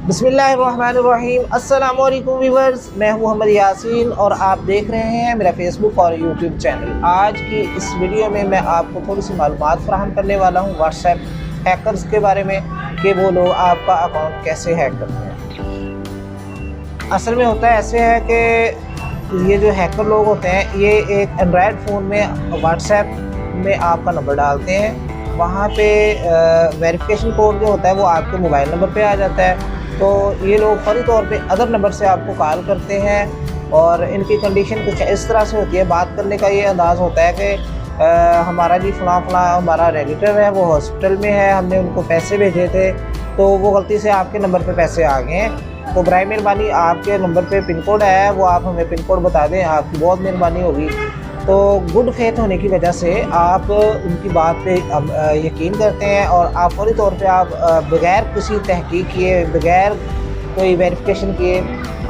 बिस्मिल्लाहिर्रहमानिर्रहीम। अस्सलाम वालेकुम व्यूअर्स, मैं हूं मोहम्मद यासीन और आप देख रहे हैं मेरा फेसबुक और यूट्यूब चैनल। आज की इस वीडियो में मैं आपको थोड़ी सी मालूमात फराहम करने वाला हूं व्हाट्सएप हैकर्स के बारे में कि वो लोग आपका अकाउंट कैसे हैक करते हैं। असल में होता है ऐसे है कि ये जो हैकर लोग होते हैं ये एक एंड्रॉयड फ़ोन में व्हाट्सएप में आपका नंबर डालते हैं, वहाँ पे वेरिफिकेशन कोड जो होता है वो आपके मोबाइल नंबर पे आ जाता है। तो ये लोग फौरी तौर पे अदर नंबर से आपको कॉल करते हैं और इनकी कंडीशन कुछ इस तरह से होती है। बात करने का ये अंदाज़ होता है कि हमारा जी फ़लाँ हमारा रिलेटिव है, वो हॉस्पिटल में है, हमने उनको पैसे भेजे थे तो वो गलती से आपके नंबर पे पैसे आ गए हैं, तो बराए मेहरबानी आपके नंबर पे पिन कोड आया है, वो आप हमें पिन कोड बता दें, आपकी बहुत मेहरबानी होगी। तो गुड फेथ होने की वजह से आप उनकी बात पे यकीन करते हैं और आप फौरी तौर पे आप बग़ैर किसी तहकीक किए, बग़ैर कोई वेरिफिकेशन किए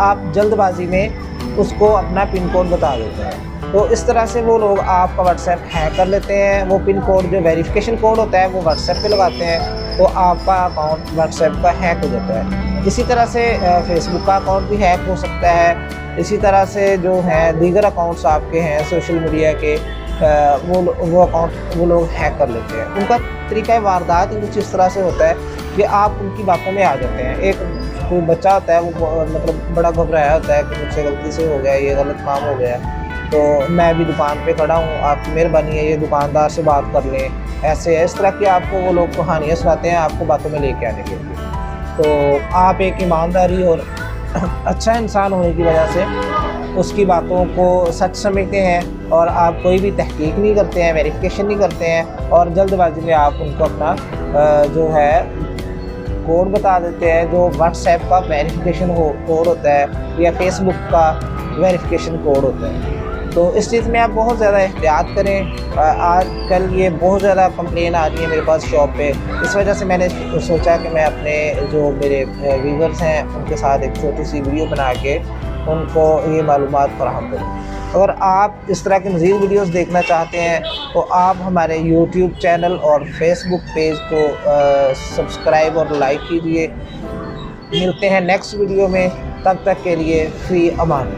आप जल्दबाजी में उसको अपना पिन कोड बता देते हैं। तो इस तरह से वो लोग आपका व्हाट्सएप हैक कर लेते हैं। वो पिन कोड जो वेरिफिकेशन कोड होता है वो व्हाट्सएप पे लगाते हैं, तो आपका अकाउंट व्हाट्सएप का हैक हो जाता है। इसी तरह से फेसबुक का अकाउंट भी हैक हो सकता है। इसी तरह से जो है दीगर अकाउंट्स आपके हैं सोशल मीडिया के, वो अकाउंट वो लोग हैक कर लेते हैं। उनका तरीका वारदात कुछ इस तरह से होता है कि आप उनकी बातों में आ जाते हैं। एक कोई बच्चा होता है वो मतलब बड़ा घबराया होता है कि मुझसे गलती से हो गया, ये गलत काम हो गया, तो मैं अभी दुकान पे खड़ा हूँ, आपकी मेहरबानी है ये दुकानदार से बात कर लें, ऐसे इस तरह की आपको वो लोग कहानियाँ सुनाते हैं आपको बातों में लेके आने के लिए। तो आप एक ईमानदारी और अच्छा इंसान होने की वजह से उसकी बातों को सच समझते हैं और आप कोई भी तहकीक नहीं करते हैं, वेरिफिकेशन नहीं करते हैं और जल्दबाजी में आप उनको अपना जो है कोड बता देते हैं, जो व्हाट्सएप का वेरिफिकेशन कोड होता है या फेसबुक का वेरिफिकेशन कोड होता है। तो इस चीज़ में आप बहुत ज़्यादा एहतियात करें। आजकल ये बहुत ज़्यादा कंप्लेन आ रही है मेरे पास शॉप पे, इस वजह से मैंने सोचा कि मैं अपने जो मेरे व्यूवर्स हैं उनके साथ एक छोटी सी वीडियो बना के उनको ये मालूमात फराहम करूँ। अगर आप इस तरह की मज़ीद वीडियोस देखना चाहते हैं तो आप हमारे यूट्यूब चैनल और फेसबुक पेज को सब्सक्राइब और लाइक कीजिए। मिलते हैं नेक्स्ट वीडियो में, तब तक के लिए फ़ी अमान।